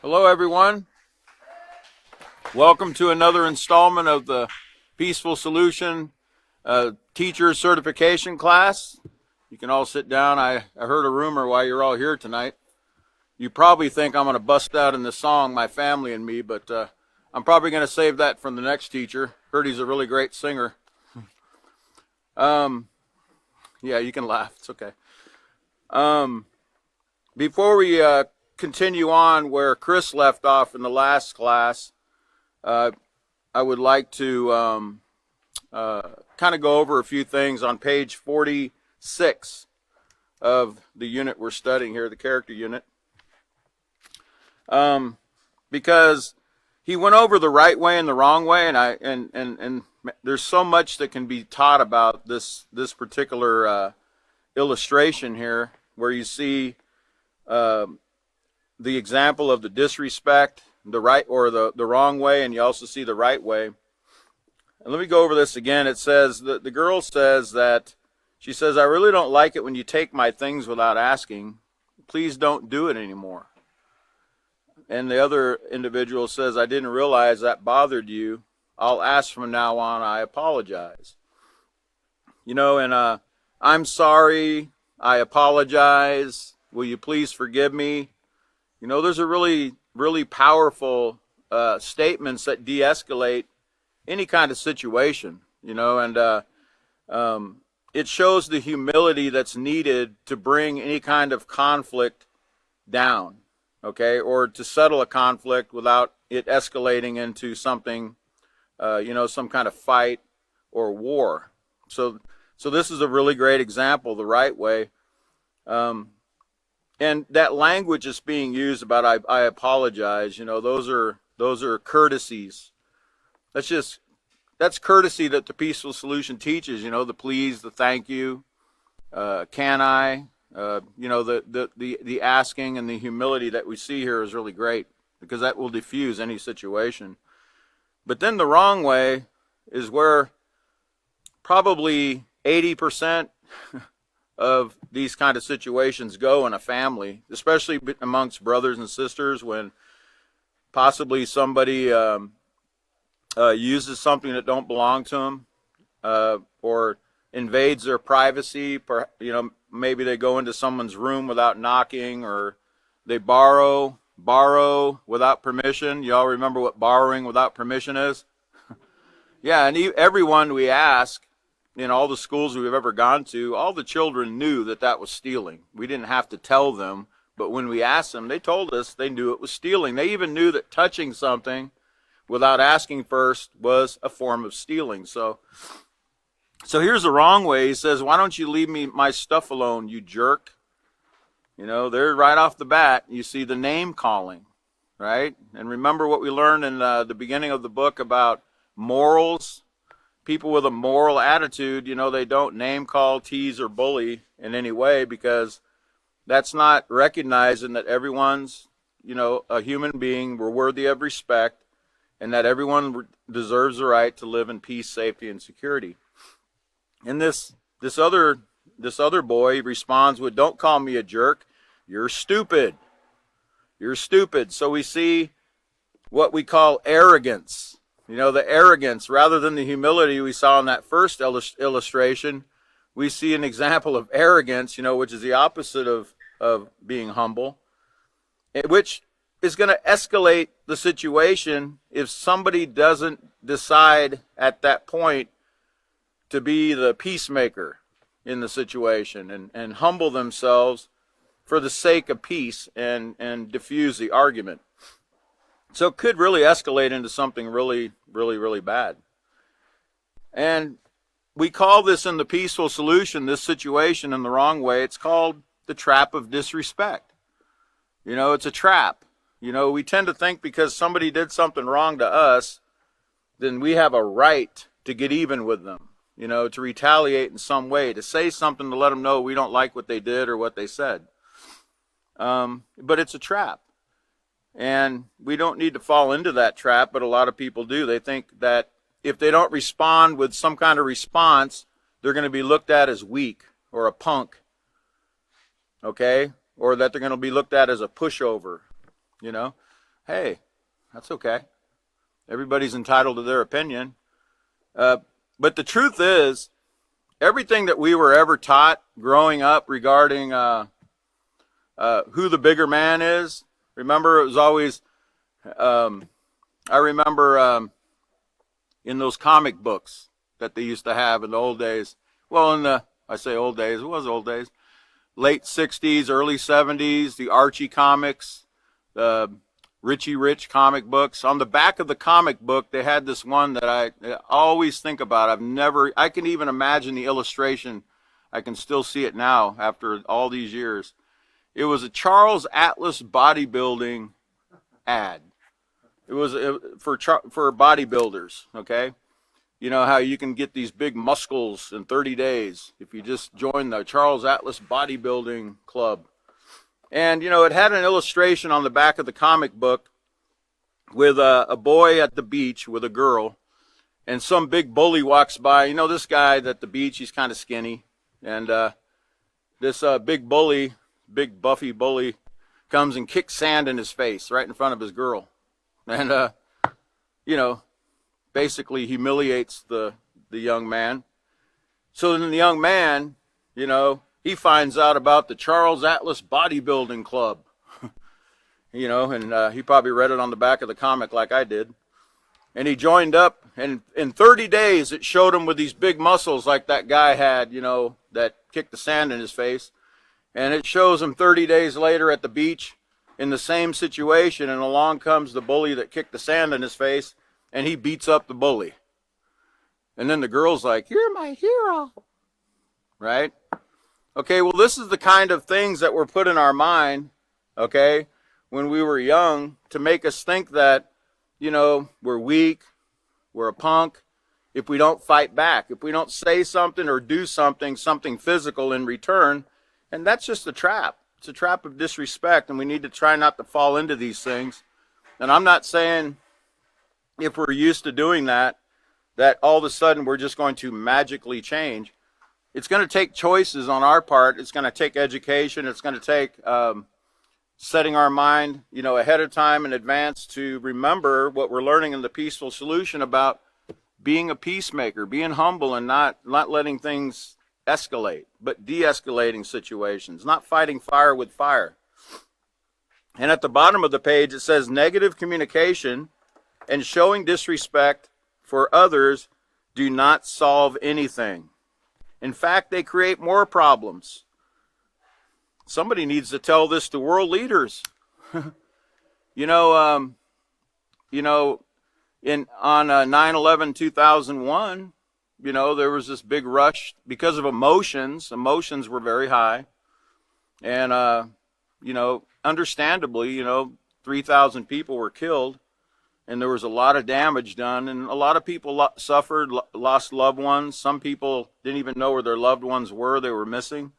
Hello everyone. Welcome to another installment of the Peaceful Solution Teacher Certification class. You can all sit down. I heard a rumor while you're all here tonight. You probably think I'm going to bust out in the song, My Family and Me, but I'm probably going to save that from the next teacher. Heard he's a really great singer. Yeah, you can laugh. It's okay. Before we continue on where Chris left off in the last class, I would like to kind of go over a few things on page 46 of the unit we're studying here, the character unit, because he went over the right way and the wrong way, and there's so much that can be taught about this particular illustration here, where you see the example of the disrespect, the right or the wrong way, and you also see the right way. And let me go over this again. It says that the girl says that, she says, I really don't like it when you take my things without asking. Please don't do it anymore. And the other individual says, I didn't realize that bothered you. I'll ask from now on. I apologize. You know, and I'm sorry. I apologize. Will you please forgive me? You know, those are really, really powerful statements that de-escalate any kind of situation, you know, and it shows the humility that's needed to bring any kind of conflict down, okay, or to settle a conflict without it escalating into something, you know, some kind of fight or war. So this is a really great example, the right way. And that language is being used about I apologize, you know, those are courtesies. That's courtesy that the Peaceful Solution teaches, you know, the please, the thank you, can I, you know, the asking and the humility that we see here is really great, because that will diffuse any situation. But then the wrong way is where probably 80% of these kind of situations go in a family, especially amongst brothers and sisters, when possibly somebody uses something that don't belong to them, or invades their privacy. You know, maybe they go into someone's room without knocking, or they borrow without permission. You all remember what borrowing without permission is? Yeah, and everyone we ask, in all the schools we've ever gone to, all the children knew that that was stealing. We didn't have to tell them, but when we asked them, they told us they knew it was stealing. They even knew that touching something without asking first was a form of stealing. So here's the wrong way. He says, why don't you leave me my stuff alone, you jerk? You know, there right off the bat, you see the name calling, right? And remember what we learned in the beginning of the book about morals. People with a moral attitude, you know, they don't name call, tease, or bully in any way, because that's not recognizing that everyone's, you know, a human being, we're worthy of respect, and that everyone deserves the right to live in peace, safety, and security. And this other boy responds with, don't call me a jerk, you're stupid. You're stupid. So we see what we call arrogance. You know, the arrogance, rather than the humility we saw in that first illustration, we see an example of arrogance, you know, which is the opposite of being humble, which is going to escalate the situation if somebody doesn't decide at that point to be the peacemaker in the situation and humble themselves for the sake of peace and diffuse the argument. So it could really escalate into something really, really, really bad. And we call this in the Peaceful Solution, this situation in the wrong way, it's called the trap of disrespect. You know, it's a trap. You know, we tend to think because somebody did something wrong to us, then we have a right to get even with them, you know, to retaliate in some way, to say something to let them know we don't like what they did or what they said. But it's a trap. And we don't need to fall into that trap, but a lot of people do. They think that if they don't respond with some kind of response, they're going to be looked at as weak or a punk, okay? Or that they're going to be looked at as a pushover, you know? hey, that's okay. Everybody's entitled to their opinion. But the truth is, everything that we were ever taught growing up regarding who the bigger man is, remember, it was always, I remember in those comic books that they used to have in the old days. Well, I say old days, it was old days. Late 60s, early 70s, the Archie comics, the Richie Rich comic books. On the back of the comic book, they had this one that I always think about. I can even imagine the illustration. I can still see it now after all these years. It was a Charles Atlas bodybuilding ad. It was for bodybuilders, okay? You know how you can get these big muscles in 30 days if you just join the Charles Atlas bodybuilding club. And, you know, it had an illustration on the back of the comic book with a boy at the beach with a girl, and some big bully walks by. You know, this guy at the beach, he's kind of skinny, and this big bully, big buffy bully, comes and kicks sand in his face right in front of his girl. And, you know, basically humiliates the young man. So then the young man, you know, he finds out about the Charles Atlas Bodybuilding Club. You know, and he probably read it on the back of the comic like I did. And he joined up, and in 30 days it showed him with these big muscles like that guy had, you know, that kicked the sand in his face. And it shows him 30 days later at the beach in the same situation, and along comes the bully that kicked the sand in his face, and he beats up the bully. And then the girl's like, "You're my hero." Right? Okay, well, this is the kind of things that were put in our mind, okay, when we were young, to make us think that, you know, we're weak, we're a punk, if we don't fight back, if we don't say something or do something physical in return. And that's just a trap. It's a trap of disrespect, and we need to try not to fall into these things. And I'm not saying if we're used to doing that all of a sudden we're just going to magically change. It's going to take choices on our part. It's going to take education. It's going to take setting our mind, you know, ahead of time in advance to remember what we're learning in the Peaceful Solution about being a peacemaker, being humble, and not letting things escalate, but de-escalating situations, not fighting fire with fire. And at the bottom of the page it says negative communication and showing disrespect for others do not solve anything. In fact, they create more problems. Somebody needs to tell this to world leaders. On 9/11/2001, you know, there was this big rush because of emotions. Emotions were very high. And, you know, understandably, you know, 3,000 people were killed. And there was a lot of damage done. And a lot of people suffered, lost loved ones. Some people didn't even know where their loved ones were. They were missing.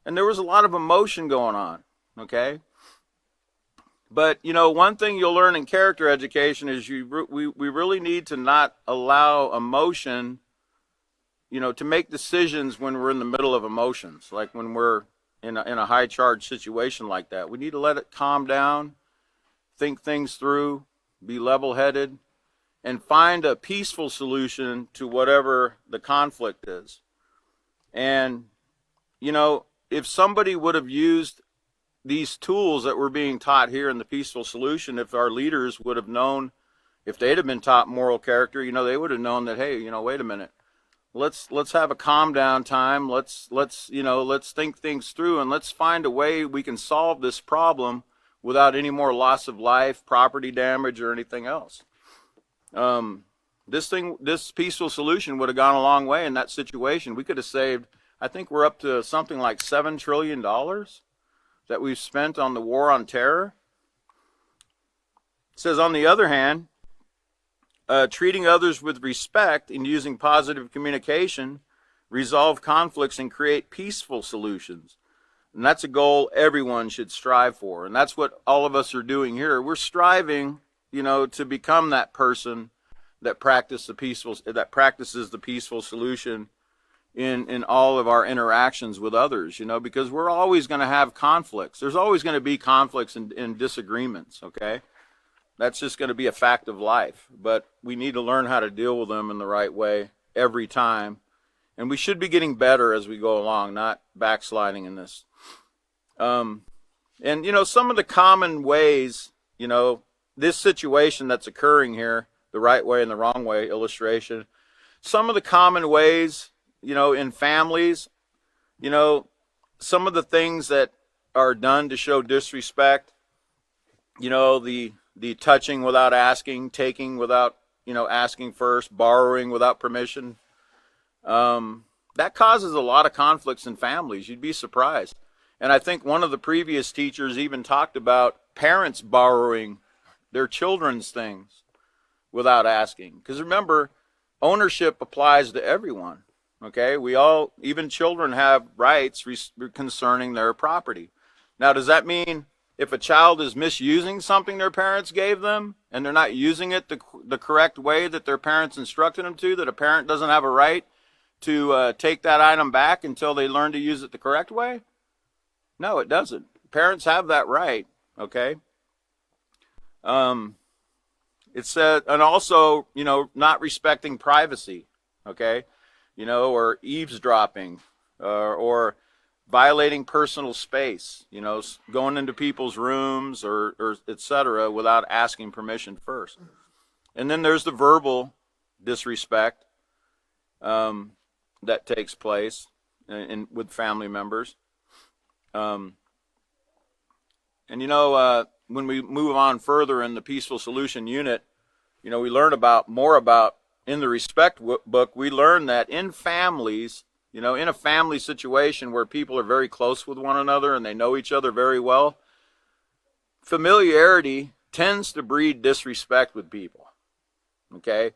And there was a lot of emotion going on, okay? But, you know, one thing you'll learn in character education is we really need to not allow emotion, you know, to make decisions when we're in the middle of emotions, like when we're in a high-charged situation like that. We need to let it calm down, think things through, be level-headed, and find a peaceful solution to whatever the conflict is. And, you know, if somebody would have used these tools that we're being taught here in the Peaceful Solution, if our leaders would have known, if they'd have been taught moral character, you know, they would have known that, hey, you know, wait a minute, let's have a calm down time. Let's think things through, and let's find a way we can solve this problem without any more loss of life, property damage, or anything else. This Peaceful Solution would have gone a long way in that situation. We could have saved, I think we're up to something like $7 trillion that we've spent on the war on terror. It says, on the other hand, treating others with respect and using positive communication resolve conflicts and create peaceful solutions. And that's a goal everyone should strive for. And that's what all of us are doing here. We're striving, you know, to become that person that practices the peaceful solution in all of our interactions with others, you know, because we're always going to have conflicts. There's always going to be conflicts and disagreements, okay? That's just going to be a fact of life. But we need to learn how to deal with them in the right way every time. And we should be getting better as we go along, not backsliding in this. And, some of the common ways, this situation that's occurring here, the right way and the wrong way illustration, some of the common ways, in families, some of the things that are done to show disrespect, the touching without asking, taking without, asking first, borrowing without permission. That causes a lot of conflicts in families. You'd be surprised. And I think one of the previous teachers even talked about parents borrowing their children's things without asking. Because remember, ownership applies to everyone. Okay, we all, even children, have rights concerning their property. Now, does that mean if a child is misusing something their parents gave them and they're not using it the correct way that their parents instructed them to, that a parent doesn't have a right to take that item back until they learn to use it the correct way? No, it doesn't. Parents have that right, okay? It said, and also, not respecting privacy, okay? Or eavesdropping, or violating personal space, going into people's rooms or etc. without asking permission first. And then there's the verbal disrespect that takes place with family members. And when we move on further in the Peaceful Solution unit, we learn more about in the respect book, we learn that in families, in a family situation where people are very close with one another and they know each other very well, familiarity tends to breed disrespect with people. Okay?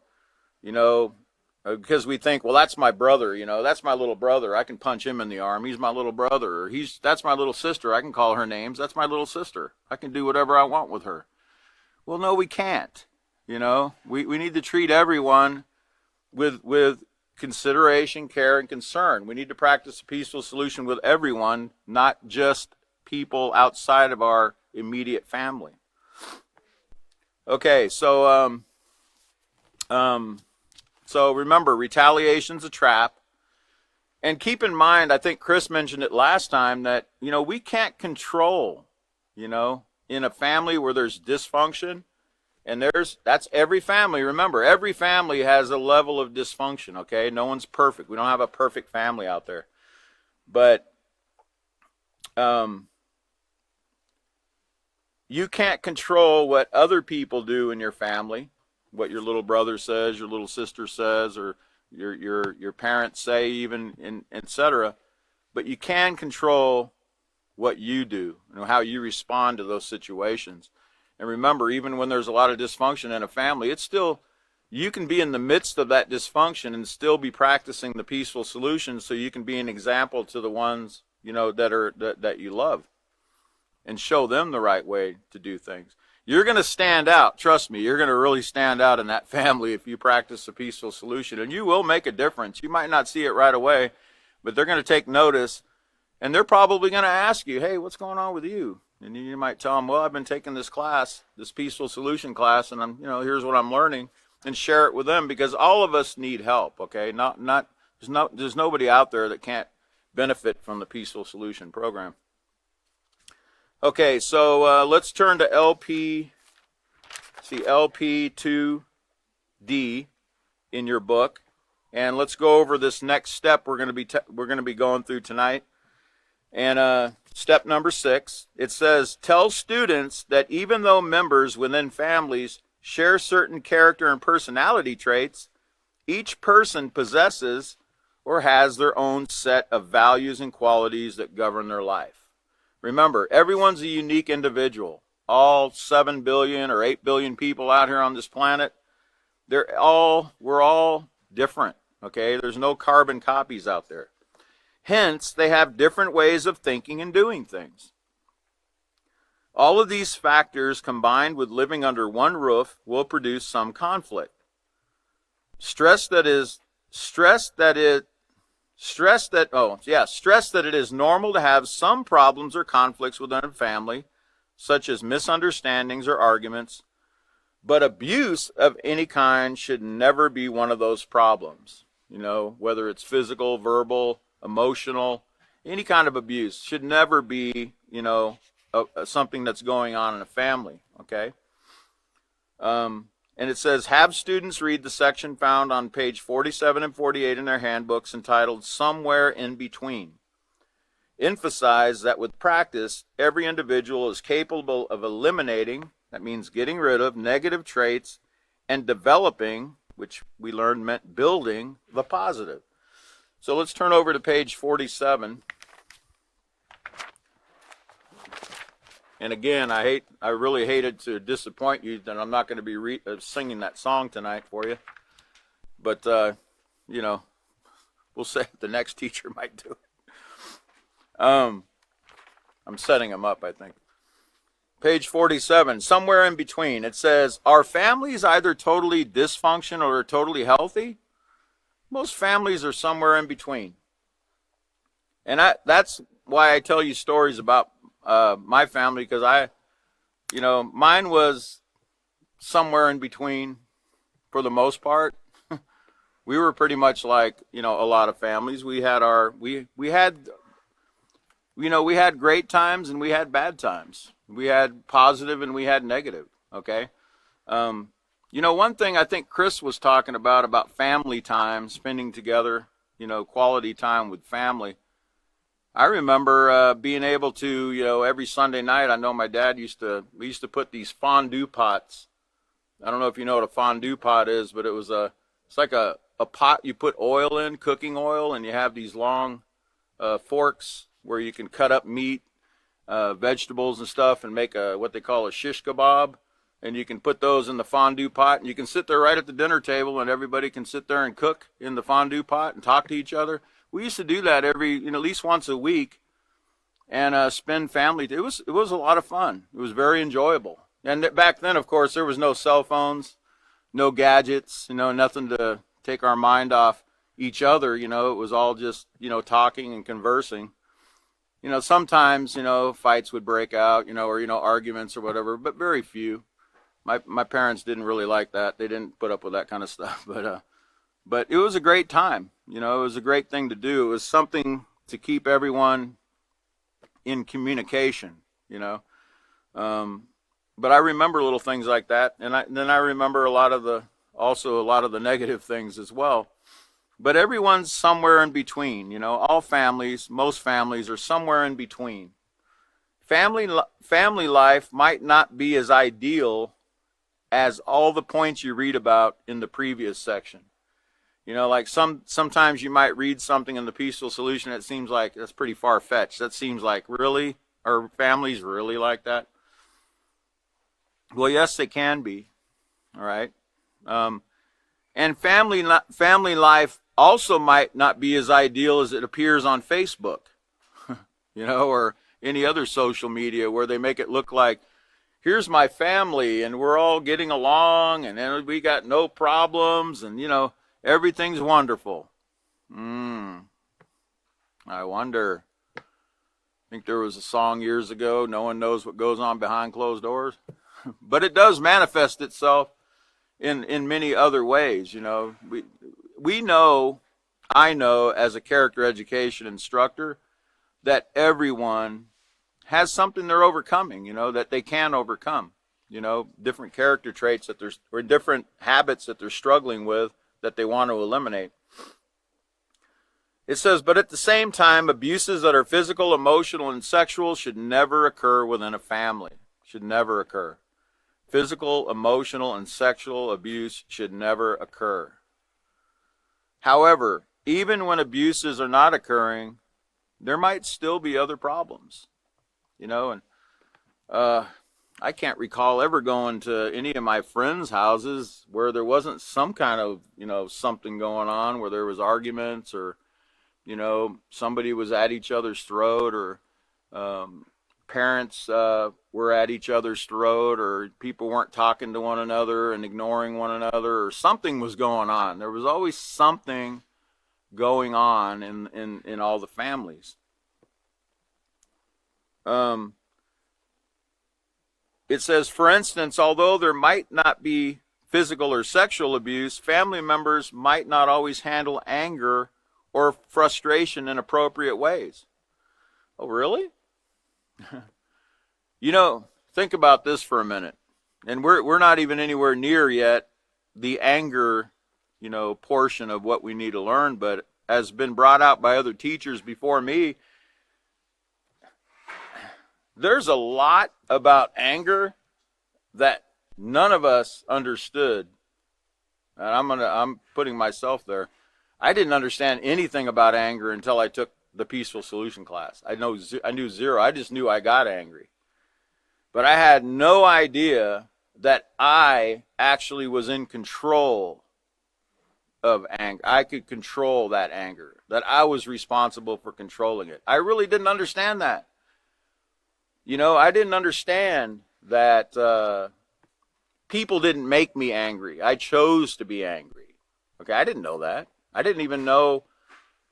Because we think, well, that's my brother, that's my little brother. I can punch him in the arm. He's my little brother. Or that's my little sister. I can call her names. That's my little sister. I can do whatever I want with her. Well, no, we can't. We need to treat everyone with consideration, care, and concern. We need to practice a peaceful solution with everyone, not just people outside of our immediate family. Okay, so remember, retaliation's a trap. And keep in mind, I think Chris mentioned it last time, that, we can't control, in a family where there's dysfunction. And that's every family. Remember, every family has a level of dysfunction, okay? No one's perfect. We don't have a perfect family out there. But you can't control what other people do in your family, what your little brother says, your little sister says, or your parents say even, etc. But you can control what you do, how you respond to those situations. And remember, even when there's a lot of dysfunction in a family, it's still, you can be in the midst of that dysfunction and still be practicing the peaceful solution, so you can be an example to the ones, that you love, and show them the right way to do things. You're going to stand out. Trust me, you're going to really stand out in that family if you practice a peaceful solution, and you will make a difference. You might not see it right away, but they're going to take notice, and they're probably going to ask you, hey, what's going on with you? And you might tell them, well, I've been taking this class, this peaceful solution class, and I'm, here's what I'm learning, and share it with them, because all of us need help, okay? There's nobody out there that can't benefit from the peaceful solution program. Okay, so let's turn to LP2D in your book, and let's go over this next step we're going to be going through tonight. And step number 6, it says, tell students that even though members within families share certain character and personality traits, each person possesses or has their own set of values and qualities that govern their life. Remember, everyone's a unique individual. All 7 billion or 8 billion people out here on this planet, we're all different, okay? There's no carbon copies out there. Hence, they have different ways of thinking and doing things. All of these factors combined with living under one roof will produce some conflict. Stress that it is normal to have some problems or conflicts within a family, such as misunderstandings or arguments, But abuse of any kind should never be one of those problems. You know, whether it's physical, verbal, emotional, any kind of abuse should never be, you know, something that's going on in a family, okay? And it says, have students read the section found on page 47 and 48 in their handbooks entitled Somewhere in Between. Emphasize that with practice, every individual is capable of eliminating, that means getting rid of, negative traits and developing, which we learned meant building, the positive. So let's turn over to page 47. And again, I really hated to disappoint you that I'm not going to be singing that song tonight for you. But, you know, we'll say the next teacher might do it. I'm setting them up, I think. Page 47, somewhere in between, it says, are families either totally dysfunctional or totally healthy? Most families are somewhere in between. And that's why I tell you stories about my family, because mine was somewhere in between for the most part. We were pretty much like, you know, a lot of families. We had we had great times and we had bad times. We had positive and we had negative, okay? You know, one thing I think Chris was talking about family time, spending together, you know, quality time with family. I remember being able to, you know, every Sunday night, I know my dad we used to put these fondue pots. I don't know if you know what a fondue pot is, but it's like a pot you put oil in, cooking oil, and you have these long forks where you can cut up meat, vegetables and stuff, and make what they call a shish kebab. And you can put those in the fondue pot, and you can sit there right at the dinner table, and everybody can sit there and cook in the fondue pot and talk to each other. We used to do that at least once a week, and spend family. It was a lot of fun. It was very enjoyable. And back then, of course, there was no cell phones, no gadgets, you know, nothing to take our mind off each other. You know, it was all just, you know, talking and conversing. You know, sometimes, you know, fights would break out, you know, or, you know, arguments or whatever, but very few. My parents didn't really like that. They didn't put up with that kind of stuff, but it was a great time. You know, it was a great thing to do. It was something to keep everyone in communication, you know. But I remember little things like that, and then I remember a lot of the negative things as well. But everyone's somewhere in between, you know. All families, most families are somewhere in between. Family life might not be as ideal as all the points you read about in the previous section. You know, like sometimes you might read something in the peaceful solution that seems like that's pretty far-fetched. That seems like, really? Are families really like that? Well, yes, they can be. All right. And family life also might not be as ideal as it appears on Facebook, you know, or any other social media where they make it look like, here's my family and we're all getting along and we got no problems and, you know, everything's wonderful. I wonder. I think there was a song years ago, no one knows what goes on behind closed doors. But it does manifest itself in many other ways, you know. I know as a character education instructor that everyone has something they're overcoming, you know, that they can overcome, you know, different character traits or different habits that they're struggling with that they want to eliminate. It says, but at the same time, abuses that are physical, emotional, and sexual should never occur within a family. Should never occur. Physical, emotional, and sexual abuse should never occur. However, even when abuses are not occurring, there might still be other problems. You know, and I can't recall ever going to any of my friends' houses where there wasn't some kind of, you know, something going on, where there was arguments or, you know, somebody was at each other's throat, or parents were at each other's throat, or people weren't talking to one another and ignoring one another, or something was going on. There was always something going on in all the families. it says, for instance, although there might not be physical or sexual abuse, family members might not always handle anger or frustration in appropriate ways. Oh, really? You know, think about this for a minute. And we're not even anywhere near yet the anger, you know, portion of what we need to learn, but as been brought out by other teachers before me, there's a lot about anger that none of us understood. And I'm putting myself there. I didn't understand anything about anger until I took the Peaceful Solution class. I knew zero. I just knew I got angry. But I had no idea that I actually was in control of anger. I could control that anger, that I was responsible for controlling it. I really didn't understand that. You know, I didn't understand that people didn't make me angry. I chose to be angry. Okay, I didn't know that. I didn't even know,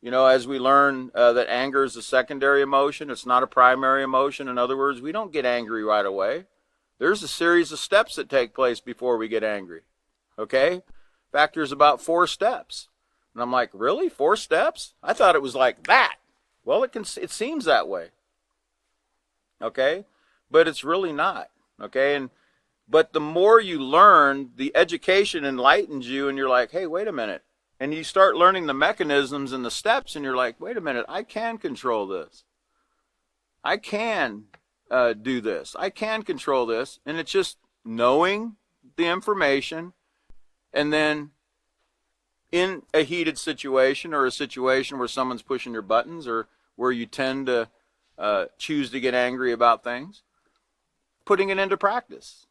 you know, as we learn that anger is a secondary emotion. It's not a primary emotion. In other words, we don't get angry right away. There's a series of steps that take place before we get angry. Okay? In fact, there's about 4 steps. And I'm like, really? 4 steps? I thought it was like that. Well, it seems that way. Okay? But it's really not. Okay? But the more you learn, the education enlightens you, and you're like, hey, wait a minute. And you start learning the mechanisms and the steps, and you're like, wait a minute, I can control this. I can do this. I can control this. And it's just knowing the information, and then in a heated situation or a situation where someone's pushing your buttons or where you tend to choose to get angry about things, putting it into practice.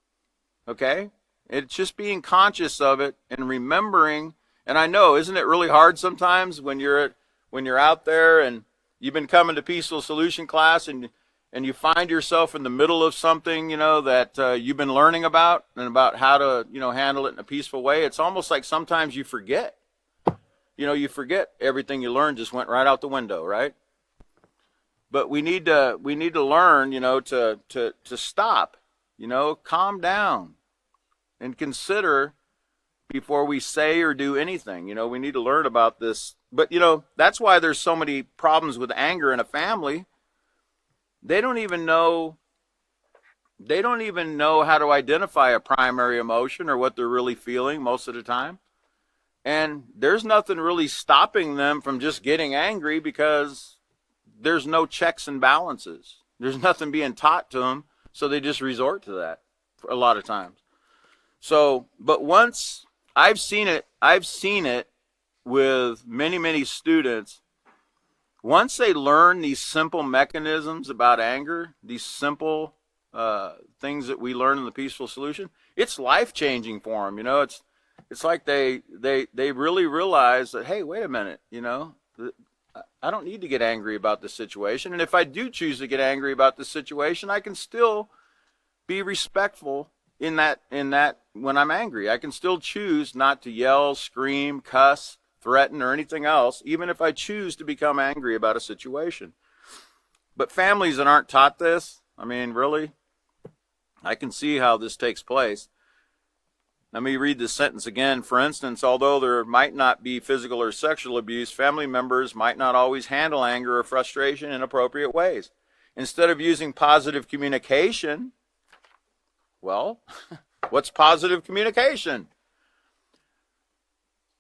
Okay? It's just being conscious of it and remembering. And I know, isn't it really hard sometimes when you're out there and you've been coming to Peaceful Solution class and you find yourself in the middle of something, you know, that you've been learning about and about how to, you know, handle it in a peaceful way. It's almost like sometimes you forget. You know, you forget everything you learned just went right out the window, right? But we need to learn, you know, to stop, you know, calm down and consider before we say or do anything. You know, we need to learn about this. But, you know, that's why there's so many problems with anger in a family. They don't even know how to identify a primary emotion or what they're really feeling most of the time. And there's nothing really stopping them from just getting angry because there's no checks and balances. There's nothing being taught to them, so they just resort to that a lot of times. So, but once I've seen it with many, many students. Once they learn these simple mechanisms about anger, these simple things that we learn in the Peaceful Solution, it's life-changing for them. You know, it's like they really realize that, hey, wait a minute, you know, I don't need to get angry about this situation. And if I do choose to get angry about this situation, I can still be respectful in that when I'm angry. I can still choose not to yell, scream, cuss, threaten, or anything else, even if I choose to become angry about a situation. But families that aren't taught this, I mean, really, I can see how this takes place. Let me read this sentence again. For instance, although there might not be physical or sexual abuse, family members might not always handle anger or frustration in appropriate ways. Instead of using positive communication, well, what's positive communication?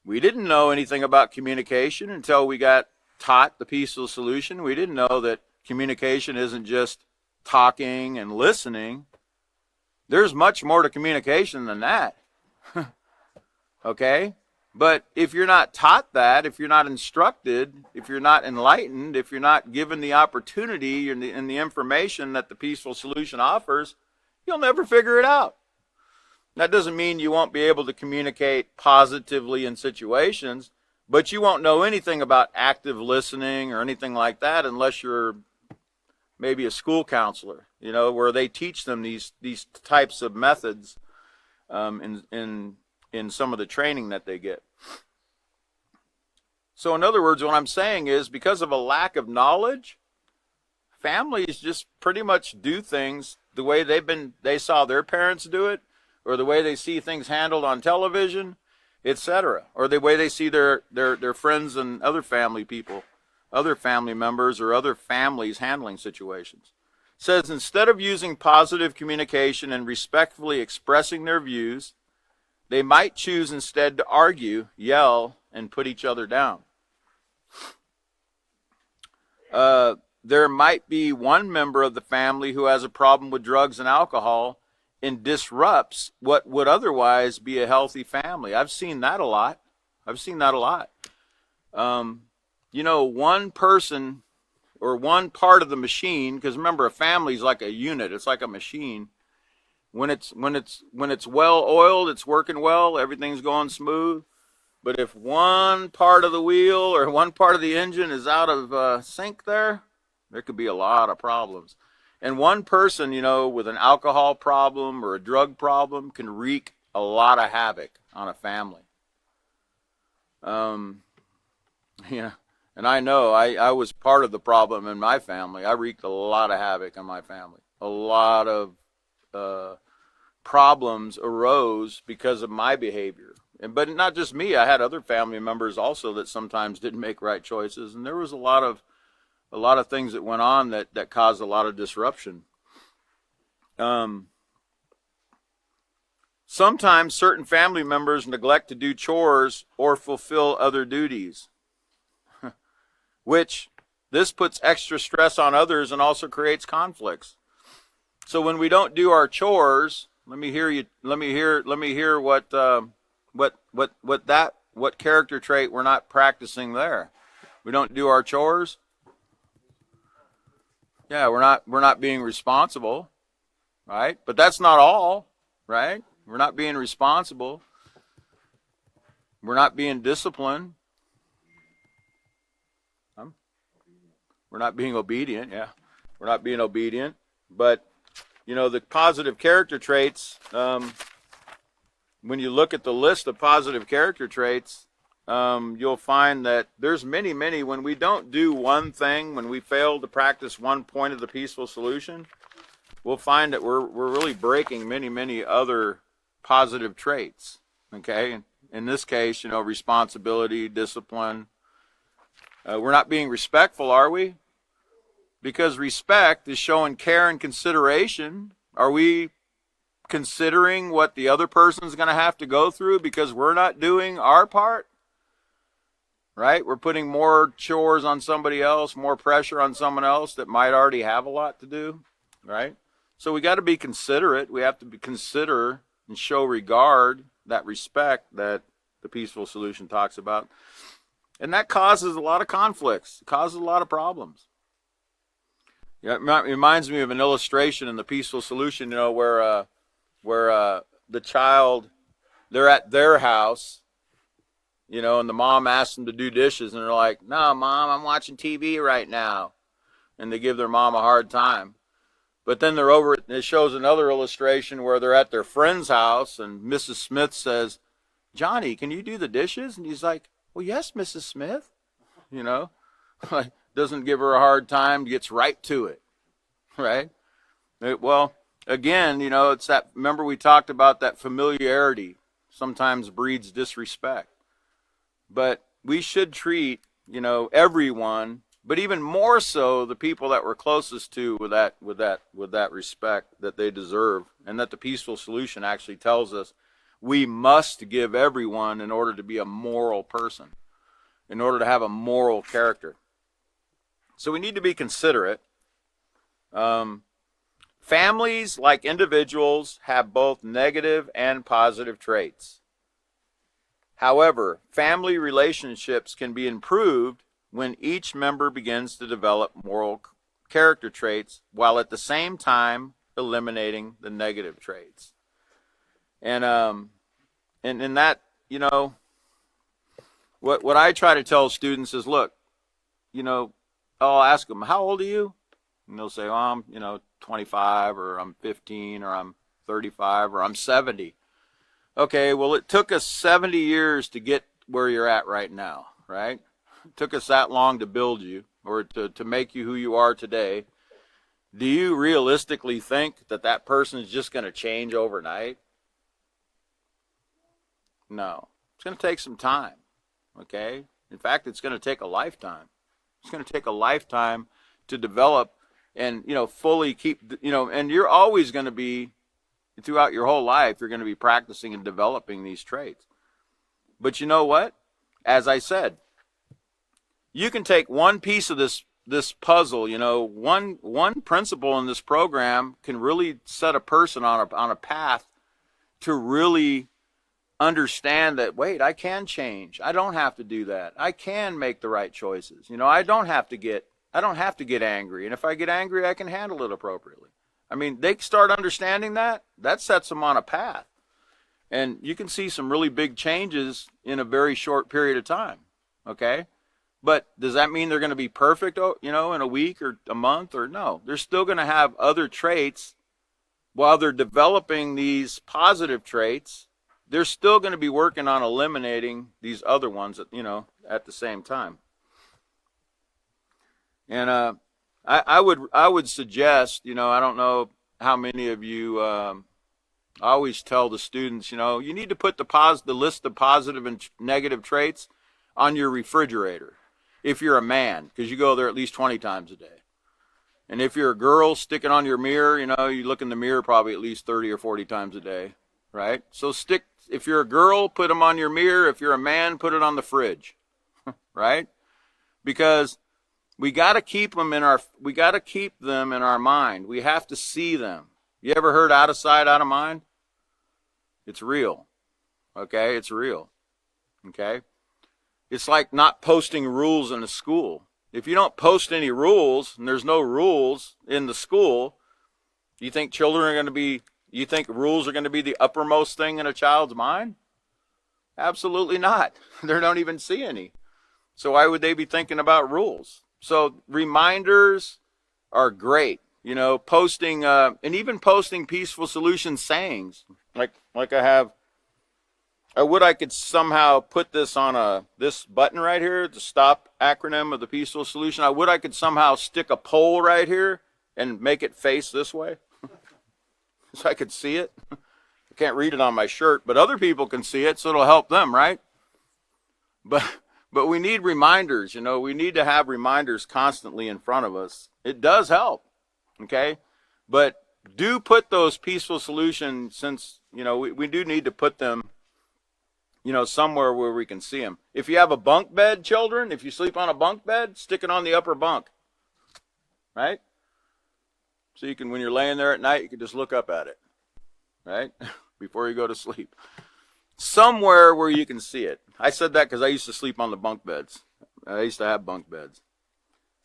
We didn't know anything about communication until we got taught the Peaceful Solution. We didn't know that communication isn't just talking and listening. There's much more to communication than that. Okay? But if you're not taught that, if you're not instructed, if you're not enlightened, if you're not given the opportunity and the information that the Peaceful Solution offers, you'll never figure it out. That doesn't mean you won't be able to communicate positively in situations, but you won't know anything about active listening or anything like that unless you're maybe a school counselor, you know, where they teach them these types of methods in some of the training that they get. So in other words, what I'm saying is, because of a lack of knowledge, families just pretty much do things the way they saw their parents do it, or the way they see things handled on television, etc., or the way they see their friends and other family people, other family members, or other families handling situations. It says, instead of using positive communication and respectfully expressing their views, they might choose instead to argue, yell, and put each other down. There might be one member of the family who has a problem with drugs and alcohol and disrupts what would otherwise be a healthy family. I've seen that a lot. You know, one person or one part of the machine, because remember, a family is like a unit. It's like a machine. When it's well oiled, it's working well, everything's going smooth. But if one part of the wheel or one part of the engine is out of sync there could be a lot of problems. And one person, you know, with an alcohol problem or a drug problem can wreak a lot of havoc on a family. Yeah, and I know I was part of the problem in my family. I wreaked a lot of havoc on my family. A lot of problems arose because of my behavior. But not just me. I had other family members also that sometimes didn't make right choices, and there was a lot of things that went on that caused a lot of disruption. Sometimes certain family members neglect to do chores or fulfill other duties, which this puts extra stress on others and also creates conflicts. So when we don't do our chores, let me hear what character trait we're not practicing there. We don't do our chores. Yeah, we're not being responsible, right? But that's not all, right? We're not being responsible. We're not being disciplined. We're not being obedient, yeah. We're not being obedient. But, you know, the positive character traits, when you look at the list of positive character traits, you'll find that there's many, when we don't do one thing, when we fail to practice one point of the peaceful solution, we'll find that we're really breaking many other positive traits, okay? In this case, you know, responsibility, discipline. We're not being respectful, are we? Because respect is showing care and consideration. Are we considering what the other person's going to have to go through because we're not doing our part? Right? We're putting more chores on somebody else, more pressure on someone else that might already have a lot to do, right? So we got to be considerate. We have to consider and show regard, that respect that the peaceful solution talks about. And that causes a lot of conflicts. It causes a lot of problems. Yeah, it reminds me of an illustration in the peaceful solution, you know, where the child, they're at their house, you know, and the mom asks them to do dishes, and they're like, "No, Mom, I'm watching TV right now." And they give their mom a hard time. But then they're over, it shows another illustration where they're at their friend's house, and Mrs. Smith says, "Johnny, can you do the dishes?" And he's like, "Well, yes, Mrs. Smith." You know, doesn't give her a hard time, gets right to it, right? Well, again, you know, it's that, remember we talked about that familiarity sometimes breeds disrespect. But we should treat, you know, everyone, but even more so the people that we're closest to with that respect that they deserve, and that the peaceful solution actually tells us we must give everyone in order to be a moral person, in order to have a moral character. So we need to be considerate. Families, like individuals, have both negative and positive traits. However, family relationships can be improved when each member begins to develop moral character traits while at the same time eliminating the negative traits. And in that, you know, what I try to tell students is, look, you know, I'll ask them, "How old are you?" And they'll say, "Oh, I'm, you know, 25, or I'm 15, or I'm 35, or I'm 70. Okay, well, it took us 70 years to get where you're at right now, right? It took us that long to build you, or to make you who you are today. do you realistically think that that person is just going to change overnight? No. It's going to take some time, okay? In fact, it's going to take a lifetime. It's going to take a lifetime to develop and, fully keep, and you're always going to be, throughout your whole life, you're going to be practicing and developing these traits. But you know what? As I said, you can take one piece of this puzzle, one principle in this program can really set a person on a path to really understand that, wait, I can change. I don't have to do that. I can make the right choices. I don't have to get angry. And if I get angry, I can handle it appropriately. I mean, they start understanding that sets them on a path. And you can see some really big changes in a very short period of time. Okay? But does that mean they're going to be perfect, in a week or a month? Or no? They're still going to have other traits while they're developing these positive traits. They're still going to be working on eliminating these other ones, at the same time. And I would suggest, I don't know how many of you. I always tell the students, you need to put the list of positive and negative traits on your refrigerator. If you're a man, because you go there at least 20 times a day. And if you're a girl, stick it on your mirror. You look in the mirror probably at least 30 or 40 times a day, right? So if you're a girl, put them on your mirror. If you're a man, put it on the fridge, right? Because we got to keep them in our mind. We have to see them. You ever heard out of sight, out of mind? It's real. Okay, it's real. Okay? It's like not posting rules in a school. If you don't post any rules, and there's no rules in the school, you think rules are going to be the uppermost thing in a child's mind? Absolutely not. They don't even see any. So why would they be thinking about rules? So reminders are great. Posting, and even posting peaceful solution sayings. Like I have, I could somehow put this on this button right here, the stop acronym of the peaceful solution. I could somehow stick a pole right here and make it face this way. So I could see it. I can't read it on my shirt, but other people can see it, so it'll help them, right? But we need reminders, we need to have reminders constantly in front of us. It does help, okay? But do put those peaceful solutions, since, we do need to put them, somewhere where we can see them. If you have a bunk bed, children, if you sleep on a bunk bed, stick it on the upper bunk, right? So you can, when you're laying there at night, you can just look up at it, right? Before you go to sleep. Somewhere where you can see it. I said that because I used to sleep on the bunk beds. I used to have bunk beds.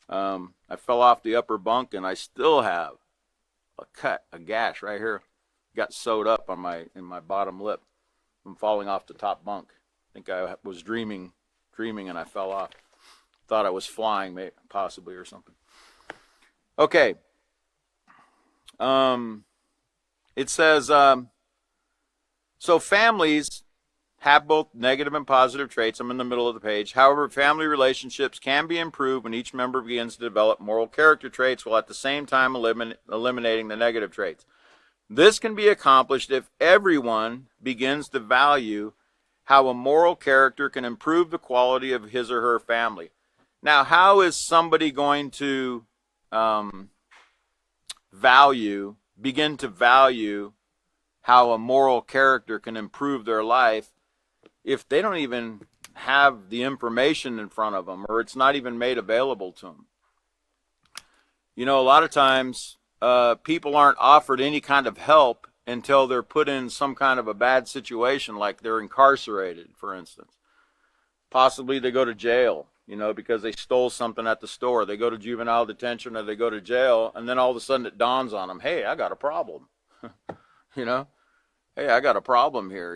I fell off the upper bunk, and I still have a gash right here. Got sewed up on in my bottom lip from falling off the top bunk. I think I was dreaming, and I fell off. Thought I was flying, maybe, possibly, or something. Okay. It says, so families have both negative and positive traits. I'm in the middle of the page. However, family relationships can be improved when each member begins to develop moral character traits while at the same time eliminating the negative traits. This can be accomplished if everyone begins to value how a moral character can improve the quality of his or her family. Now, how is somebody going to begin to value how a moral character can improve their life if they don't even have the information in front of them, or it's not even made available to them? A lot of times people aren't offered any kind of help until they're put in some kind of a bad situation, like they're incarcerated, for instance. Possibly they go to jail, because they stole something at the store. They go to juvenile detention, or they go to jail, and then all of a sudden it dawns on them, hey, I got a problem. Hey, I got a problem here,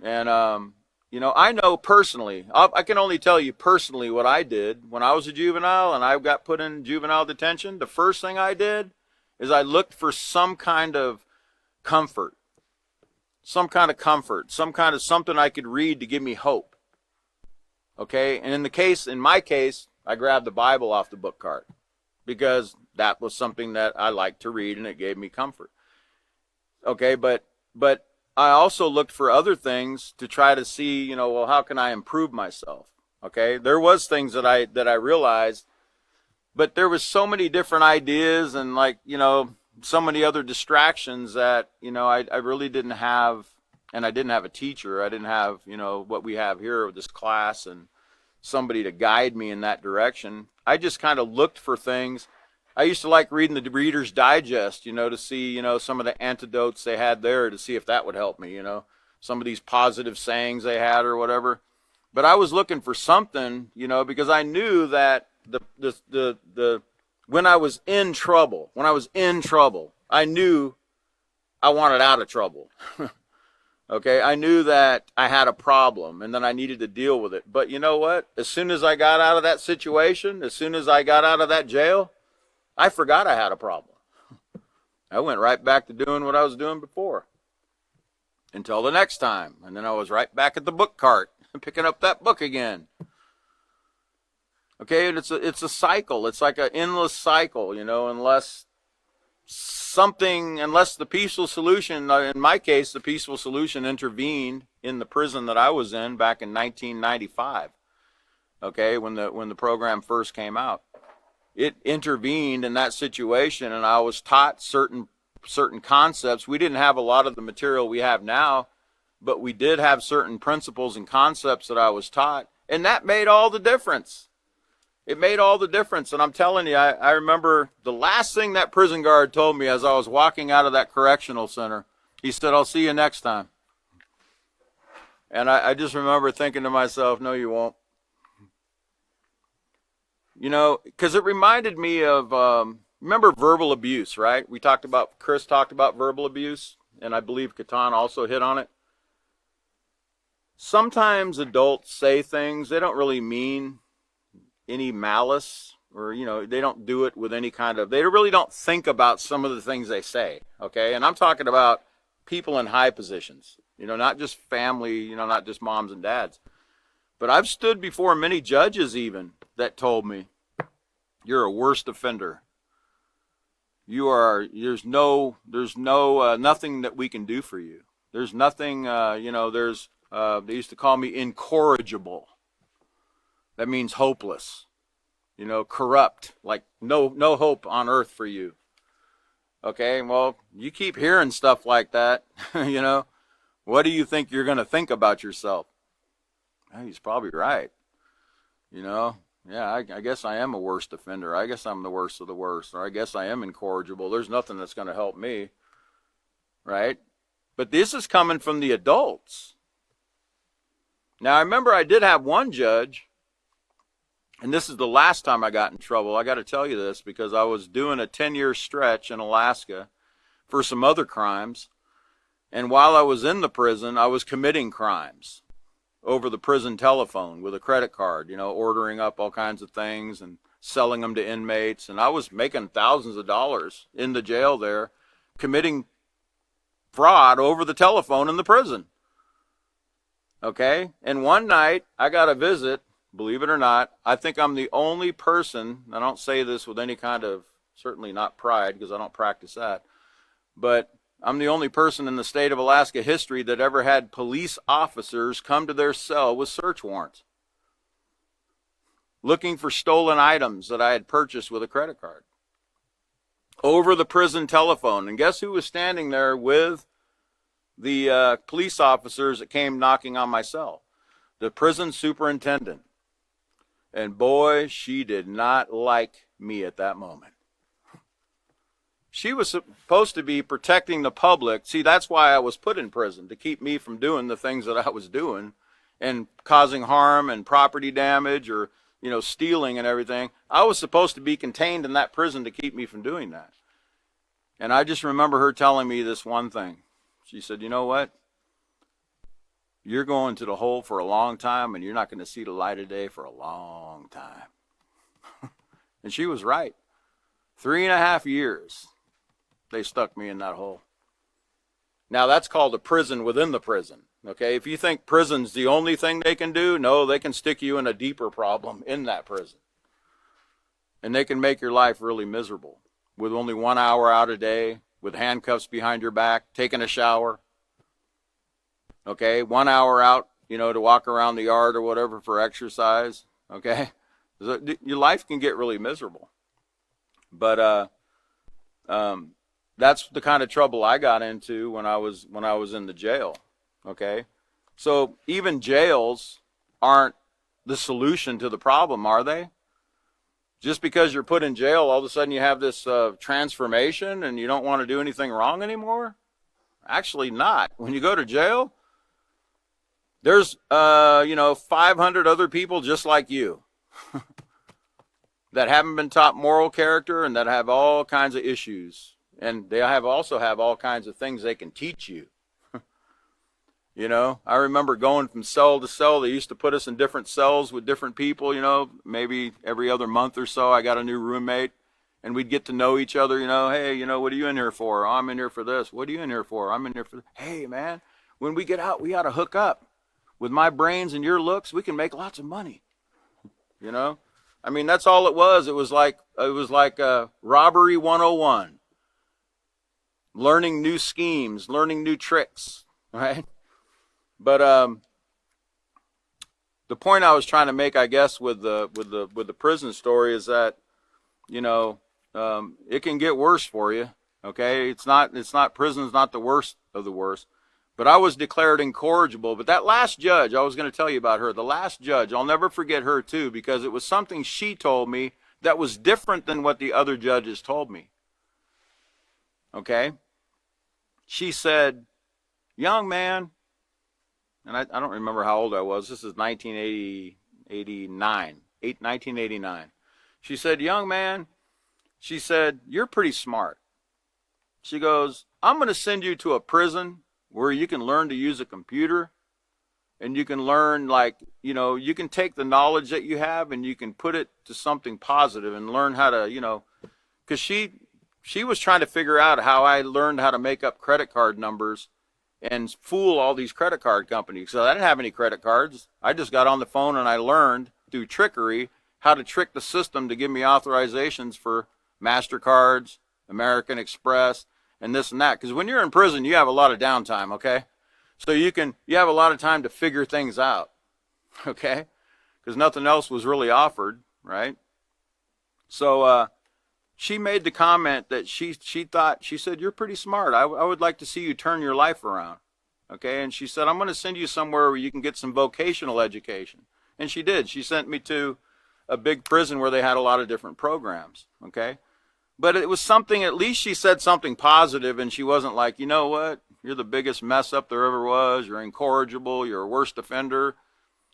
And, I know personally, I can only tell you personally what I did when I was a juvenile and I got put in juvenile detention. The first thing I did is I looked for some kind of comfort, something I could read to give me hope. Okay, and in my case, I grabbed the Bible off the book cart, because that was something that I liked to read, and it gave me comfort. Okay, but I also looked for other things to try to see, you know, well, how can I improve myself? Okay, there was things that I realized, but there was so many different ideas and, like, you know, so many other distractions that, you know, I really didn't have, and I didn't have a teacher. I didn't have, you know, what we have here with this class and somebody to guide me in that direction. I just kind of looked for things. I used to like reading the Reader's Digest, you know, to see, you know, some of the antidotes they had there, to see if that would help me, you know, some of these positive sayings they had or whatever. But I was looking for something, you know, because I knew that when I was in trouble, I knew I wanted out of trouble. Okay, I knew that I had a problem and then I needed to deal with it. But you know what? As soon as I got out of that situation, as soon as I got out of that jail, I forgot I had a problem. I went right back to doing what I was doing before until the next time. And then I was right back at the book cart, picking up that book again. Okay, and it's a cycle. It's like an endless cycle, you know, unless the peaceful solution, in my case, the peaceful solution intervened in the prison that I was in back in 1995. Okay, when the program first came out. It intervened in that situation, and I was taught certain concepts. We didn't have a lot of the material we have now, but we did have certain principles and concepts that I was taught, and that made all the difference. It made all the difference, and I'm telling you, I remember the last thing that prison guard told me as I was walking out of that correctional center. He said, "I'll see you next time." And I just remember thinking to myself, no, you won't. You know, because it reminded me of, remember verbal abuse, right? Chris talked about verbal abuse, and I believe Catan also hit on it. Sometimes adults say things, they don't really mean any malice, or, you know, they don't do it with any kind of, they really don't think about some of the things they say, okay? And I'm talking about people in high positions, you know, not just family, you know, not just moms and dads. But I've stood before many judges even that told me, "You're a worst offender. There's nothing that we can do for you. There's nothing, you know, they used to call me incorrigible. That means hopeless, you know, corrupt, like no hope on earth for you." Okay, well, you keep hearing stuff like that, you know, what do you think you're going to think about yourself? Well, he's probably right, you know. Yeah, I guess I am a worst offender. I guess I'm the worst of the worst, or I guess I am incorrigible. There's nothing that's going to help me, right? But this is coming from the adults. Now, I remember I did have one judge, and this is the last time I got in trouble. I got to tell you this because I was doing a 10-year stretch in Alaska for some other crimes, and while I was in the prison, I was committing crimes over the prison telephone with a credit card, you know, ordering up all kinds of things and selling them to inmates. And I was making thousands of dollars in the jail there, committing fraud over the telephone in the prison. Okay? And one night, I got a visit, believe it or not. I think I'm the only person, I don't say this with any kind of, certainly not pride, because I don't practice that, but I'm the only person in the state of Alaska history that ever had police officers come to their cell with search warrants, looking for stolen items that I had purchased with a credit card over the prison telephone. And guess who was standing there with the police officers that came knocking on my cell? The prison superintendent. And boy, she did not like me at that moment. She was supposed to be protecting the public. See, that's why I was put in prison, to keep me from doing the things that I was doing and causing harm and property damage, or, you know, stealing and everything. I was supposed to be contained in that prison to keep me from doing that. And I just remember her telling me this one thing. She said, "You know what? You're going to the hole for a long time, and you're not going to see the light of day for a long time." And she was right. 3.5 years. They stuck me in that hole. Now, that's called a prison within the prison. Okay, if you think prison's the only thing they can do, no, they can stick you in a deeper problem in that prison. And they can make your life really miserable. with only 1 hour out a day, with handcuffs behind your back, taking a shower. Okay, 1 hour out, to walk around the yard or whatever for exercise. Okay, your life can get really miserable. But that's the kind of trouble I got into when I was in the jail. Okay, so even jails aren't the solution to the problem, are they? Just because you're put in jail, all of a sudden you have this transformation and you don't want to do anything wrong anymore? Actually not. When you go to jail, there's 500 other people just like you that haven't been taught moral character and that have all kinds of issues. And they also have all kinds of things they can teach you. I remember going from cell to cell. They used to put us in different cells with different people, maybe every other month or so I got a new roommate. And we'd get to know each other, hey, what are you in here for? Oh, I'm in here for this. What are you in here for? I'm in here for this. Hey, man, when we get out, we ought to hook up. With my brains and your looks, we can make lots of money. I mean, that's all it was. It was like robbery 101. Learning new schemes, learning new tricks, right? But the point I was trying to make, I guess, with the prison story is that, it can get worse for you. Okay, prison's not the worst of the worst. But I was declared incorrigible. But that last judge, I was going to tell you about her. The last judge, I'll never forget her too, because it was something she told me that was different than what the other judges told me. Okay? She said, young man, and I don't remember how old I was. This is 1989. She said, young man, she said, you're pretty smart. She goes, I'm going to send you to a prison where you can learn to use a computer and you can learn, you can take the knowledge that you have and you can put it to something positive and learn how to, because she was trying to figure out how I learned how to make up credit card numbers and fool all these credit card companies. So I didn't have any credit cards. I just got on the phone and I learned through trickery how to trick the system to give me authorizations for MasterCards, American Express, and this and that. Because when you're in prison, you have a lot of downtime, okay? So you have a lot of time to figure things out, okay? Because nothing else was really offered, right? So she made the comment that she said, you're pretty smart. I would like to see you turn your life around, okay? And she said, I'm going to send you somewhere where you can get some vocational education. And she did. She sent me to a big prison where they had a lot of different programs, okay? But it was something, at least she said something positive, and she wasn't like, you know what, you're the biggest mess up there ever was, you're incorrigible, you're a worst offender.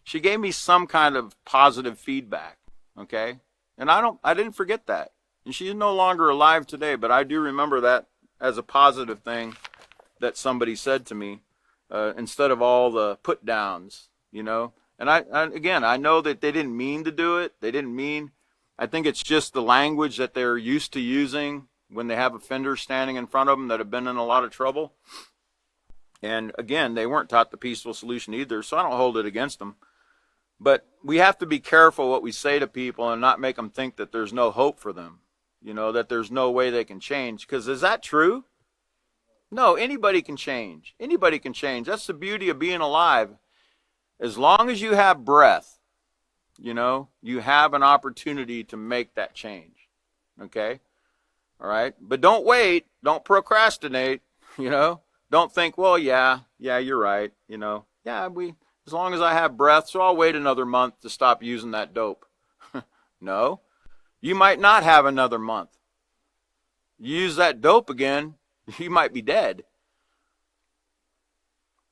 She gave me some kind of positive feedback, okay? And I didn't forget that. And she's no longer alive today, but I do remember that as a positive thing that somebody said to me, instead of all the put downs, And I know that they didn't mean to do it. I think it's just the language that they're used to using when they have offenders standing in front of them that have been in a lot of trouble. And again, they weren't taught the peaceful solution either, so I don't hold it against them. But we have to be careful what we say to people and not make them think that there's no hope for them, that there's no way they can change. Because is that true? No, anybody can change. Anybody can change. That's the beauty of being alive. As long as you have breath, you have an opportunity to make that change. Okay? All right? But don't wait. Don't procrastinate. Don't think, well, yeah, you're right. As long as I have breath, so I'll wait another month to stop using that dope. No. You might not have another month. You use that dope again, you might be dead.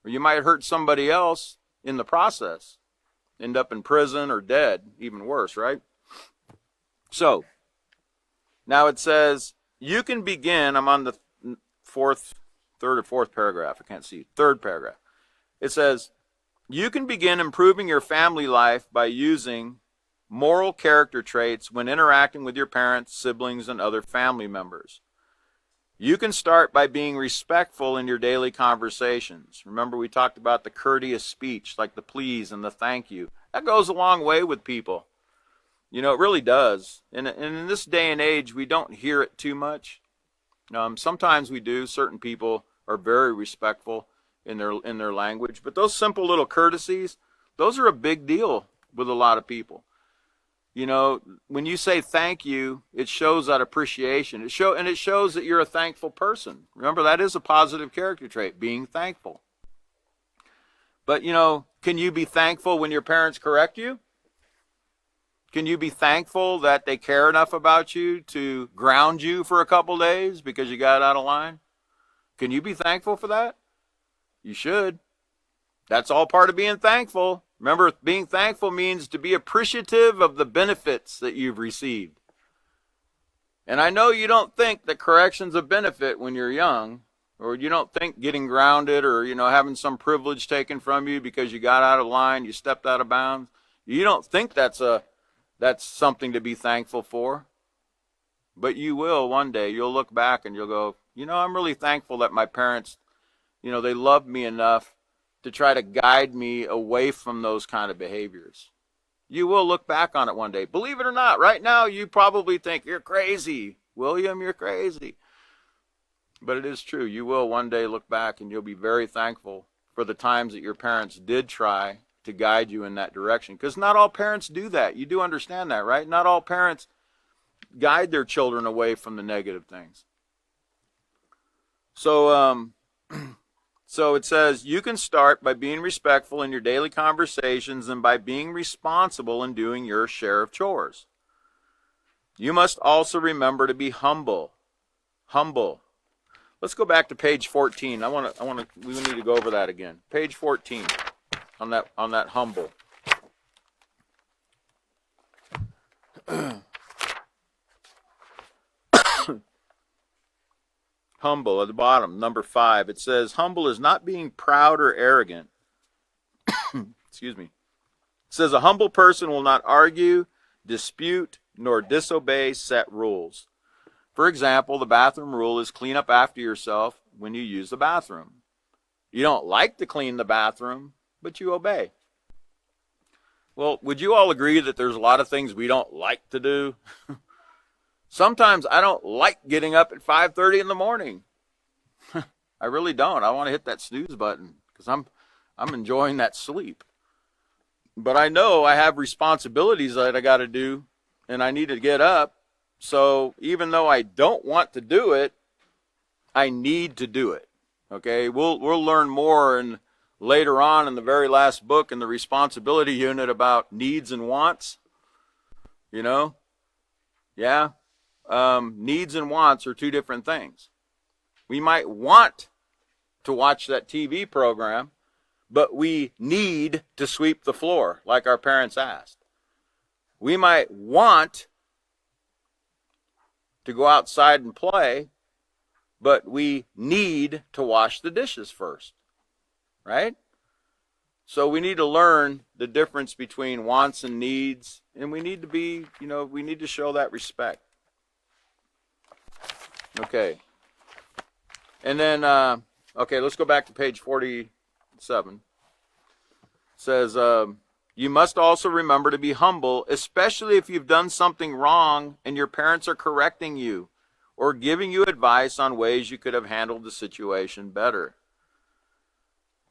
Or you might hurt somebody else in the process. End up in prison or dead, even worse, right? So, now it says, you can begin, I'm on the third or fourth paragraph, I can't see, third paragraph. It says, you can begin improving your family life by using moral character traits when interacting with your parents, siblings, and other family members. You can start by being respectful in your daily conversations. Remember, we talked about the courteous speech, like the please and the thank you. That goes a long way with people. It really does. And in this day and age, we don't hear it too much. Sometimes we do. Certain people are very respectful in their language, but those simple little courtesies, those are a big deal with a lot of people. When you say thank you, it shows that appreciation. It shows that you're a thankful person. Remember, that is a positive character trait, being thankful. But, can you be thankful when your parents correct you? Can you be thankful that they care enough about you to ground you for a couple days because you got out of line? Can you be thankful for that? You should. That's all part of being thankful. Remember, being thankful means to be appreciative of the benefits that you've received. And I know you don't think that correction's a benefit when you're young, or you don't think getting grounded or, having some privilege taken from you because you got out of line, you stepped out of bounds. You don't think that's something to be thankful for. But you will one day. You'll look back and you'll go, I'm really thankful that my parents, they loved me enough to try to guide me away from those kind of behaviors. You will look back on it one day. Believe it or not, right now you probably think, you're crazy. William, you're crazy. But it is true. You will one day look back and you'll be very thankful for the times that your parents did try to guide you in that direction. Because not all parents do that. You do understand that, right? Not all parents guide their children away from the negative things. So it says, you can start by being respectful in your daily conversations and by being responsible in doing your share of chores. You must also remember to be humble. Humble. Let's go back to page 14. We need to go over that again. Page 14 on that humble. Humble at the bottom, number 5. It says, humble is not being proud or arrogant. Excuse me. It says, a humble person will not argue, dispute, nor disobey set rules. For example, the bathroom rule is clean up after yourself when you use the bathroom. You don't like to clean the bathroom, but you obey. Well, would you all agree that there's a lot of things we don't like to do? Sometimes I don't like getting up at 5:30 in the morning. I really don't. I want to hit that snooze button because I'm enjoying that sleep. But I know I have responsibilities that I got to do, and I need to get up. So even though I don't want to do it, I need to do it. Okay, we'll learn more later on in the very last book in the responsibility unit about needs and wants. Yeah. Needs and wants are two different things. We might want to watch that TV program, but we need to sweep the floor like our parents asked. We might want to go outside and play, but we need to wash the dishes first, right? So we need to learn the difference between wants and needs, and we need to be, we need to show that respect. Okay. And then, let's go back to page 47. It says, you must also remember to be humble, especially if you've done something wrong and your parents are correcting you or giving you advice on ways you could have handled the situation better.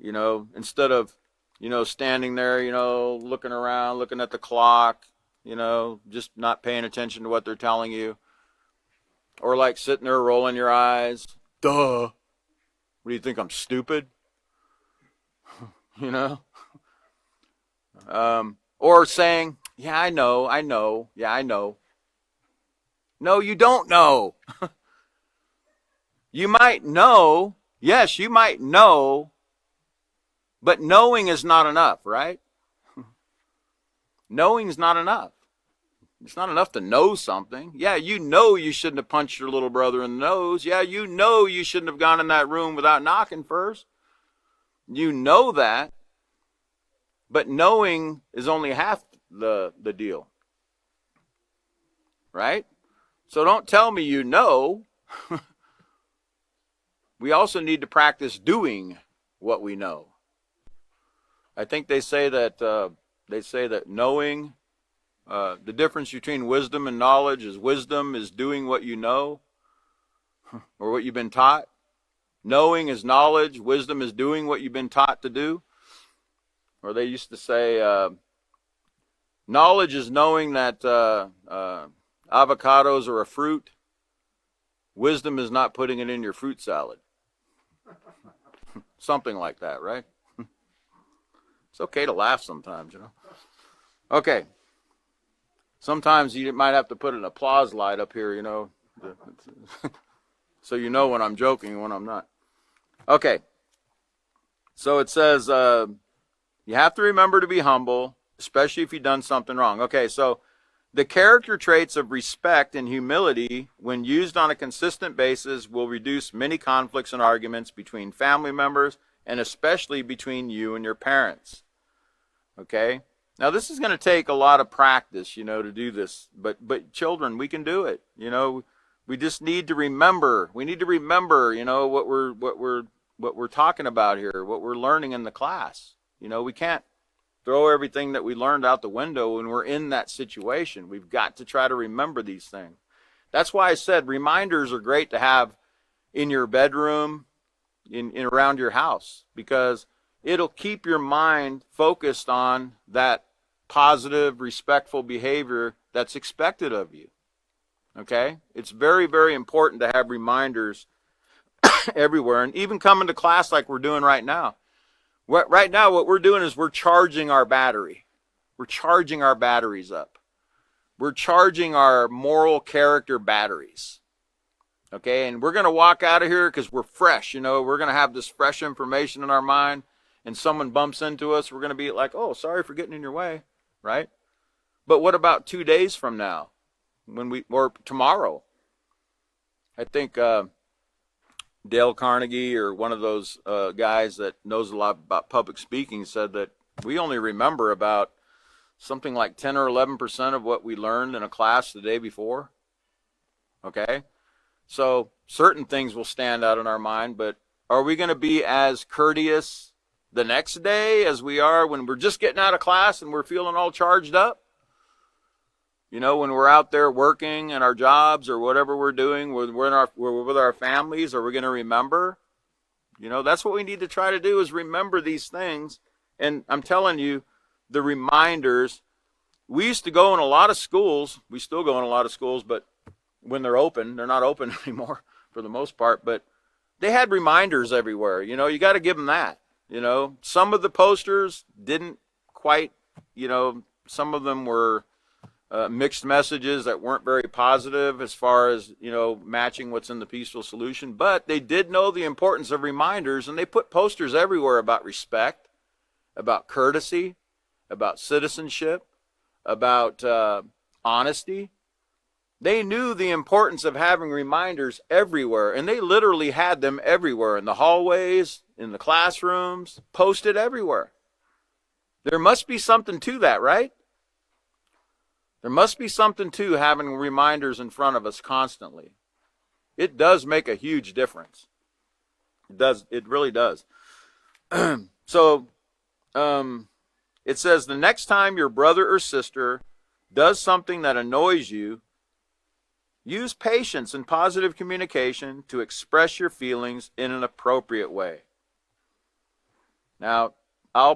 Instead of, standing there, looking around, looking at the clock, just not paying attention to what they're telling you. Or like sitting there rolling your eyes. Duh. What do you think, I'm stupid? Or saying, yeah, I know. Yeah, I know. No, you don't know. You might know. Yes, you might know. But knowing is not enough, right? Knowing is not enough. It's not enough to know something. Yeah, you shouldn't have punched your little brother in the nose. Yeah, you shouldn't have gone in that room without knocking first. You know that. But knowing is only half the deal. Right? So don't tell me you know. We also need to practice doing what we know. I think they say that knowing The difference between wisdom and knowledge is wisdom is doing what you know or what you've been taught. Knowing is knowledge. Wisdom is doing what you've been taught to do. Or they used to say, knowledge is knowing that avocados are a fruit. Wisdom is not putting it in your fruit salad. Something like that, right? It's okay to laugh sometimes, you know. Okay. Sometimes you might have to put an applause light up here, you know, so you know when I'm joking and when I'm not. Okay. So it says, you have to remember to be humble, especially if you've done something wrong. Okay, so the character traits of respect and humility, when used on a consistent basis, will reduce many conflicts and arguments between family members and especially between you and your parents. Okay? Now, this is going to take a lot of practice, you know, to do this. But children, we can do it. You know, we just need to remember. We need to remember, you know, what we're talking about here, what we're learning in the class. You know, we can't throw everything that we learned out the window when we're in that situation. We've got to try to remember these things. That's why I said reminders are great to have in your bedroom, in around your house, because it'll keep your mind focused on that positive, respectful behavior that's expected of you. Okay? It's very, very important to have reminders everywhere, and even coming to class like we're doing right now. Right now, what we're doing is we're charging our battery. We're charging our batteries up. We're charging our moral character batteries. Okay, and we're going to walk out of here because we're fresh. You know, we're going to have this fresh information in our mind, and someone bumps into us, we're going to be like, oh, sorry for getting in your way, right? But what about 2 days from now, or tomorrow? I think Dale Carnegie, or one of those guys that knows a lot about public speaking, said that we only remember about something like 10 or 11% of what we learned in a class the day before. Okay? So certain things will stand out in our mind, but are we going to be as courteous the next day as we are when we're just getting out of class and we're feeling all charged up? You know, when we're out there working in our jobs or whatever we're doing, we're with our families, are we going to remember? You know, that's what we need to try to do, is remember these things. And I'm telling you, the reminders, we used to go in a lot of schools. We still go in a lot of schools, but when they're open, they're not open anymore for the most part. But they had reminders everywhere. You know, you got to give them that. You know, some of the posters didn't quite, you know, some of them were mixed messages that weren't very positive as far as, you know, matching what's in the peaceful solution. But they did know the importance of reminders, and they put posters everywhere about respect, about courtesy, about citizenship, about honesty. They knew the importance of having reminders everywhere, and they literally had them everywhere, in the hallways, in the classrooms, posted everywhere. There must be something to that, right? There must be something to having reminders in front of us constantly. It does make a huge difference. It does. It really does. So, it says, the next time your brother or sister does something that annoys you, use patience and positive communication to express your feelings in an appropriate way. Now, I'll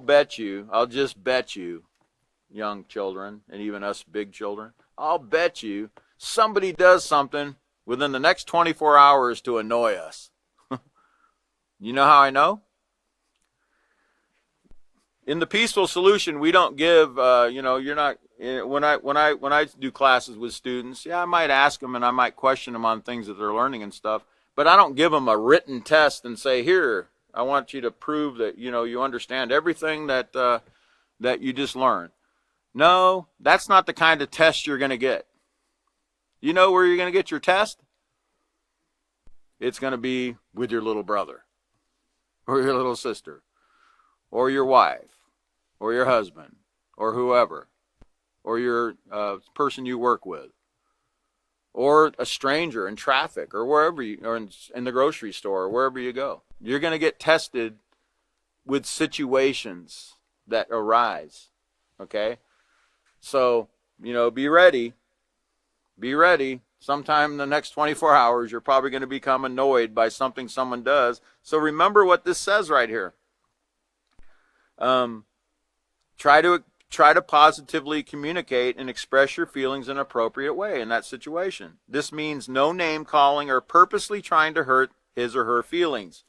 just bet you, young children, and even us big children, I'll bet you somebody does something within the next 24 hours to annoy us. You know how I know? In the peaceful solution, we don't give, you know, you're not, when I do classes with students, yeah, I might ask them and I might question them on things that they're learning and stuff, but I don't give them a written test and say, here, I want you to prove that, you know, you understand everything that you just learned. No, that's not the kind of test you're going to get. You know where you're going to get your test? It's going to be with your little brother, or your little sister, or your wife, or your husband, or whoever, or your person you work with, or a stranger in traffic, or wherever you, or in the grocery store, or wherever you go. You're going to get tested with situations that arise. Okay? So you know, be ready. Be ready. Sometime in the next 24 hours, you're probably going to become annoyed by something someone does. So remember what this says right here. Try to positively communicate and express your feelings in an appropriate way in that situation. This means no name calling or purposely trying to hurt his or her feelings.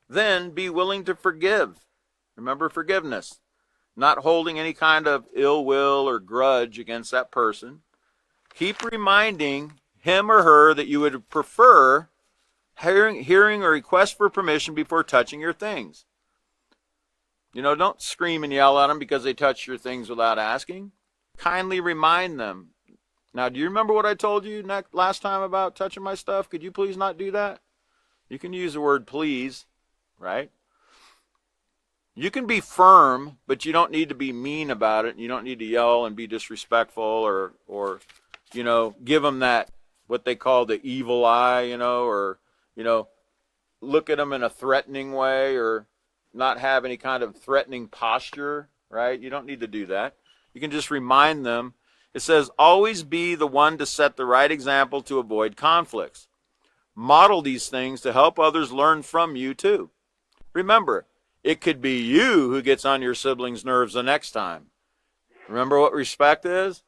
Then be willing to forgive. Remember forgiveness. Not holding any kind of ill will or grudge against that person. Keep reminding him or her that you would prefer hearing a request for permission before touching your things. You know, don't scream and yell at them because they touch your things without asking. Kindly remind them. Now, do you remember what I told you last time about touching my stuff? Could you please not do that? You can use the word please, right? You can be firm, but you don't need to be mean about it. You don't need to yell and be disrespectful or you know, give them that, what they call the evil eye, you know, or, you know, look at them in a threatening way or not have any kind of threatening posture, right? You don't need to do that. You can just remind them. It says, always be the one to set the right example to avoid conflicts. Model these things to help others learn from you too. Remember, it could be you who gets on your siblings' nerves the next time. Remember what respect is?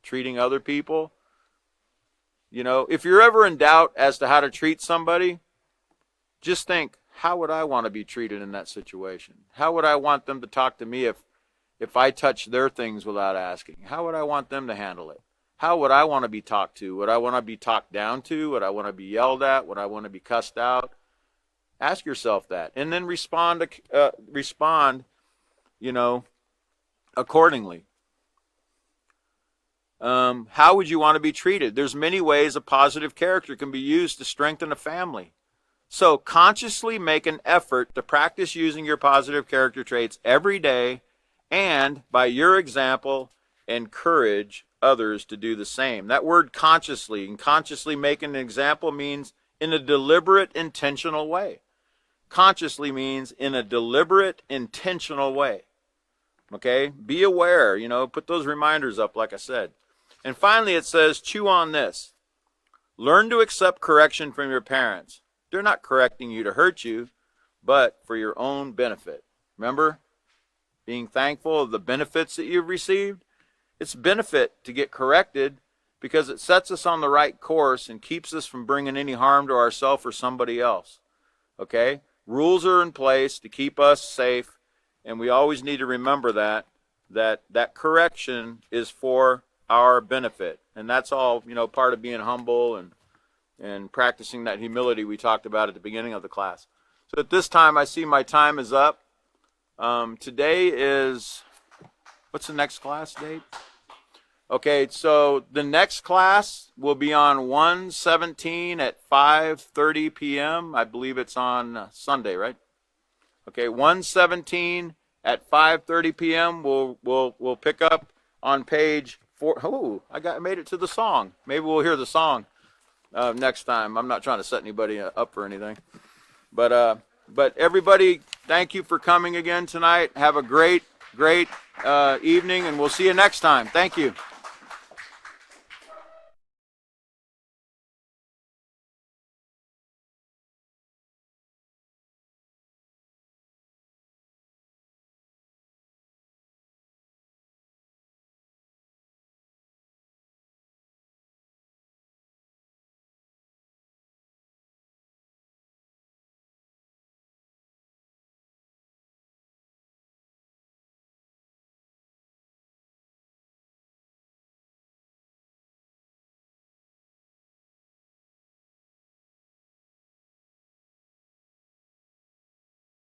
Treating other people. You know, if you're ever in doubt as to how to treat somebody, just think, how would I want to be treated in that situation? How would I want them to talk to me if I touch their things without asking? How would I want them to handle it? How would I want to be talked to? Would I want to be talked down to? Would I want to be yelled at? Would I want to be cussed out? Ask yourself that, and then respond, you know, accordingly. How would you want to be treated? There's many ways a positive character can be used to strengthen a family. So consciously make an effort to practice using your positive character traits every day, and by your example, encourage others to do the same. That word consciously, and consciously making an example means in a deliberate, intentional way. Consciously means in a deliberate, intentional way. Okay? Be aware, you know, put those reminders up like I said. And finally it says, chew on this. Learn to accept correction from your parents. They're not correcting you to hurt you, but for your own benefit. Remember? Being thankful of the benefits that you've received. It's benefit to get corrected because it sets us on the right course and keeps us from bringing any harm to ourselves or somebody else. Okay? Rules are in place to keep us safe, and we always need to remember that correction is for our benefit. And that's all, you know, part of being humble and practicing that humility we talked about at the beginning of the class. So at this time, I see my time is up. Today is, what's the next class date? Okay, so the next class will be on 1/17 at 5:30 p.m. I believe it's on Sunday, right? Okay, 1/17 at 5:30 p.m. We'll pick up on page 4. Oh, I made it to the song. Maybe we'll hear the song next time. I'm not trying to set anybody up for anything, but everybody, thank you for coming again tonight. Have a great evening, and we'll see you next time. Thank you.